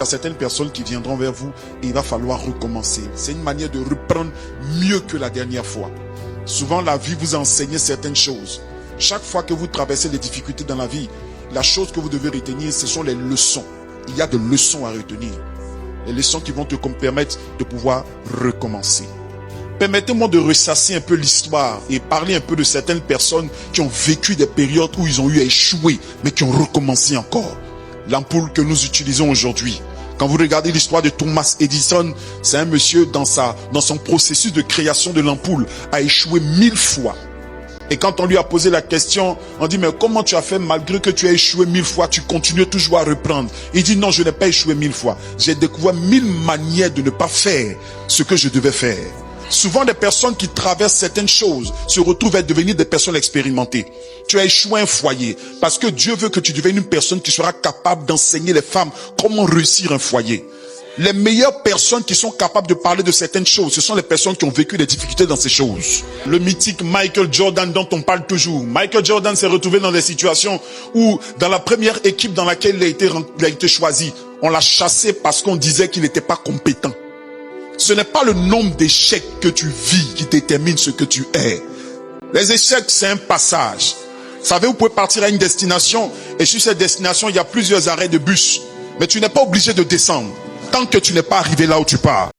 Il y a certaines personnes qui viendront vers vous et il va falloir recommencer. C'est une manière de reprendre mieux que la dernière fois. Souvent, la vie vous enseigne certaines choses. Chaque fois que vous traversez des difficultés dans la vie, la chose que vous devez retenir, ce sont les leçons. Il y a des leçons à retenir. Les leçons qui vont te permettre de pouvoir recommencer. Permettez-moi de ressasser un peu l'histoire et parler un peu de certaines personnes qui ont vécu des périodes où ils ont eu à échouer, mais qui ont recommencé encore. L'ampoule que nous utilisons aujourd'hui. Quand vous regardez l'histoire de Thomas Edison, c'est un monsieur dans son processus de création de l'ampoule a échoué 1000 fois. Et quand on lui a posé la question, on dit mais comment tu as fait malgré que tu as échoué 1000 fois, tu continues toujours à reprendre. Il dit non, je n'ai pas échoué 1000 fois. J'ai découvert 1000 manières de ne pas faire ce que je devais faire. Souvent, des personnes qui traversent certaines choses se retrouvent à devenir des personnes expérimentées. Tu as échoué un foyer parce que Dieu veut que tu deviennes une personne qui sera capable d'enseigner les femmes comment réussir un foyer. Les meilleures personnes qui sont capables de parler de certaines choses, ce sont les personnes qui ont vécu des difficultés dans ces choses. Le mythique Michael Jordan dont on parle toujours. Michael Jordan s'est retrouvé dans des situations où, dans la première équipe dans laquelle il a été choisi, on l'a chassé parce qu'on disait qu'il n'était pas compétent. Ce n'est pas le nombre d'échecs que tu vis qui détermine ce que tu es. Les échecs, c'est un passage. Vous savez, vous pouvez partir à une destination et sur cette destination, il y a plusieurs arrêts de bus. Mais tu n'es pas obligé de descendre tant que tu n'es pas arrivé là où tu pars.